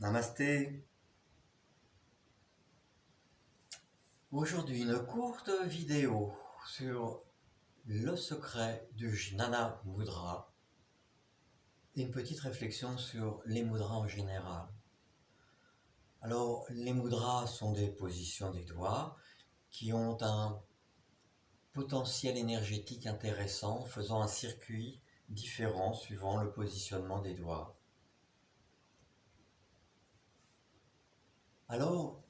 Namasté. Aujourd'hui, une courte vidéo sur le secret du Jnana Mudra et une petite réflexion sur les mudras en général. Alors, les mudras sont des positions des doigts qui ont un potentiel énergétique intéressant, faisant un circuit différent suivant le positionnement des doigts. Alors,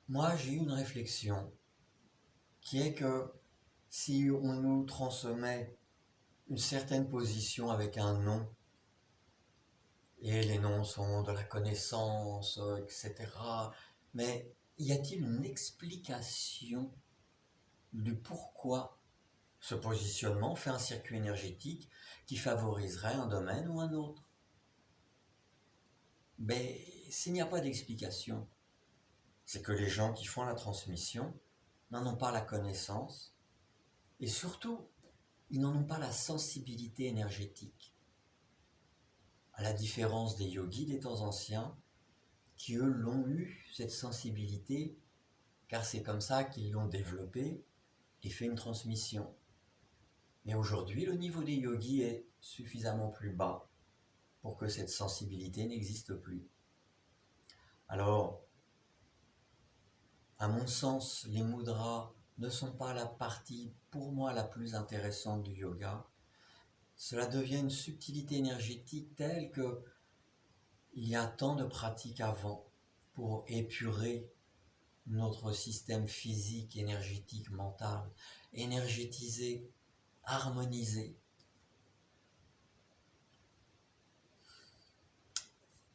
moi j'ai eu une réflexion qui est que si on nous transmet une certaine position avec un nom, et les noms sont de la connaissance, etc., mais y a-t-il une explication du pourquoi ce positionnement fait un circuit énergétique qui favoriserait un domaine ou un autre? Mais s'il n'y a pas d'explication, c'est que les gens qui font la transmission n'en ont pas la connaissance et surtout, ils n'en ont pas la sensibilité énergétique. À la différence des yogis des temps anciens, qui eux l'ont eu, cette sensibilité, car c'est comme ça qu'ils l'ont développée et fait une transmission. Mais aujourd'hui, le niveau des yogis est suffisamment plus bas pour que cette sensibilité n'existe plus. Alors, à mon sens, les mudras ne sont pas la partie, pour moi, la plus intéressante du yoga. Cela devient une subtilité énergétique telle que il y a tant de pratiques avant pour épurer notre système physique, énergétique, mental, énergétiser, harmoniser.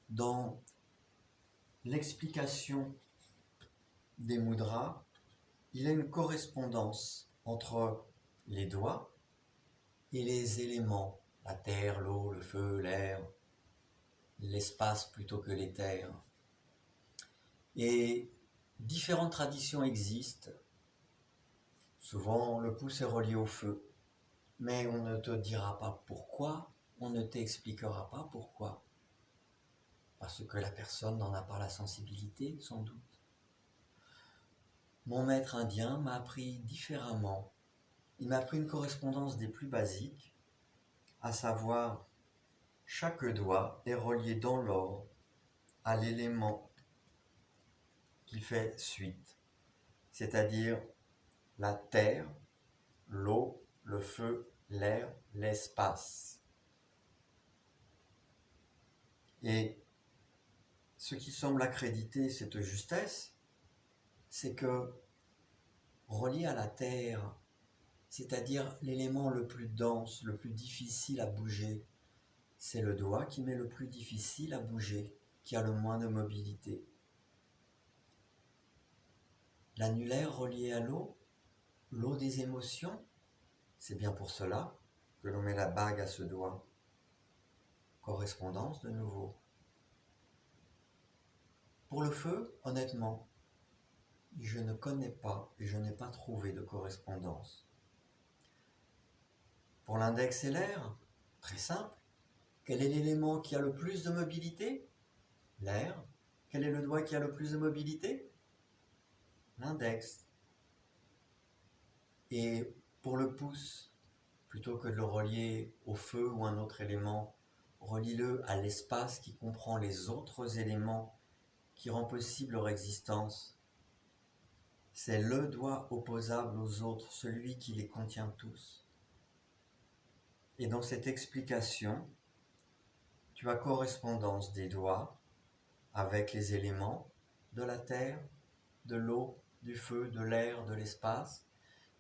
Dans l'explication des mudras, il y a une correspondance entre les doigts et les éléments, la terre, l'eau, le feu, l'air, l'espace plutôt que l'éther. Et différentes traditions existent. Souvent, le pouce est relié au feu, mais on ne te dira pas pourquoi, on ne t'expliquera pas pourquoi. Parce que la personne n'en a pas la sensibilité, sans doute. Mon maître indien m'a appris différemment. Il m'a appris une correspondance des plus basiques, à savoir, chaque doigt est relié dans l'ordre à l'élément qui fait suite, c'est-à-dire la terre, l'eau, le feu, l'air, l'espace. Et ce qui semble accréditer cette justesse, c'est que relié à la terre, c'est-à-dire l'élément le plus dense, le plus difficile à bouger, c'est le doigt qui met le plus difficile à bouger, qui a le moins de mobilité. L'annulaire relié à l'eau des émotions, c'est bien pour cela que l'on met la bague à ce doigt. Correspondance de nouveau. Pour le feu, honnêtement, je ne connais pas et je n'ai pas trouvé de correspondance. Pour l'index et l'air, très simple. Quel est l'élément qui a le plus de mobilité? L'air. Quel est le doigt qui a le plus de mobilité? L'index. Et pour le pouce, plutôt que de le relier au feu ou un autre élément, relie-le à l'espace qui comprend les autres éléments qui rend possible leur existence. C'est le doigt opposable aux autres, celui qui les contient tous. Et dans cette explication, tu as correspondance des doigts avec les éléments de la terre, de l'eau, du feu, de l'air, de l'espace,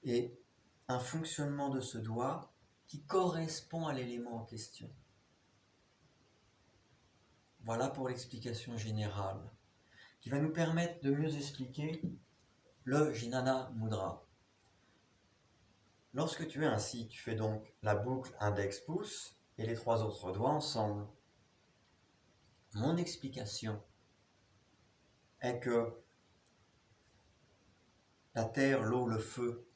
et un fonctionnement de ce doigt qui correspond à l'élément en question. Voilà pour l'explication générale, qui va nous permettre de mieux expliquer le Jnana Mudra. Lorsque tu es ainsi, tu fais donc la boucle index-pouce et les trois autres doigts ensemble. Mon explication est que la terre, l'eau, le feu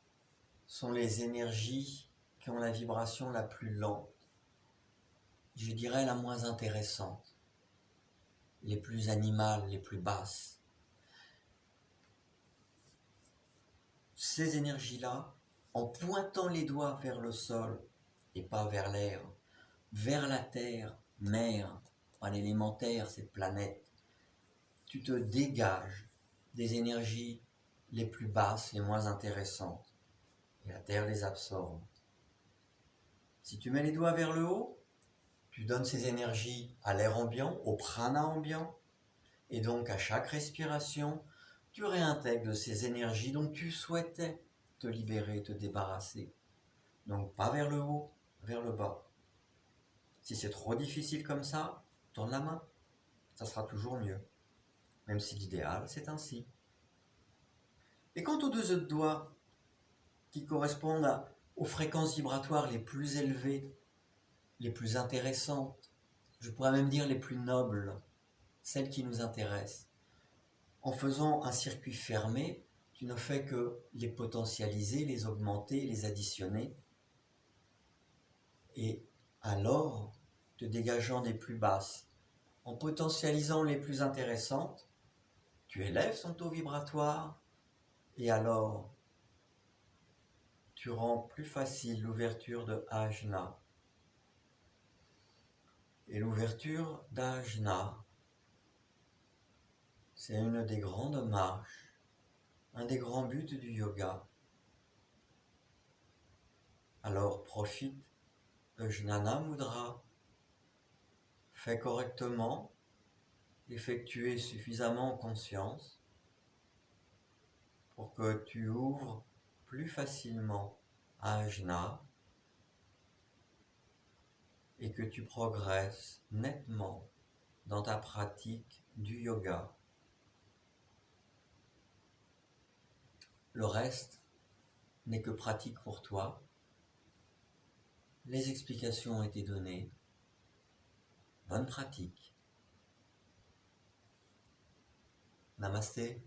sont les énergies qui ont la vibration la plus lente, je dirais la moins intéressante. les plus animales, les plus basses. Ces énergies-là, en pointant les doigts vers le sol et pas vers l'air, vers la terre, mère, pas l'élémentaire, cette planète, tu te dégages des énergies les plus basses, les moins intéressantes, et la terre les absorbe. Si tu mets les doigts vers le haut, tu donnes ces énergies à l'air ambiant, au prana ambiant, et donc à chaque respiration, tu réintègres ces énergies dont tu souhaitais te libérer, te débarrasser. Donc pas vers le haut, vers le bas. Si c'est trop difficile comme ça, tourne la main, ça sera toujours mieux. Même si l'idéal, c'est ainsi. Et quant aux deux autres doigts, qui correspondent aux fréquences vibratoires les plus élevées, les plus intéressantes, je pourrais même dire les plus nobles, celles qui nous intéressent. En faisant un circuit fermé, tu ne fais que les potentialiser, les augmenter, les additionner. Et alors, te dégageant des plus basses, en potentialisant les plus intéressantes, tu élèves son taux vibratoire et alors tu rends plus facile l'ouverture de Ajna. Et l'ouverture d'Ajna, c'est une des grandes marches, un des grands buts du yoga. Alors profite de Jnana Mudra, fais correctement, effectuez suffisamment en conscience pour que tu ouvres plus facilement Ajna et que tu progresses nettement dans ta pratique du yoga. Le reste n'est que pratique pour toi. Les explications ont été données. Bonne pratique. Namasté.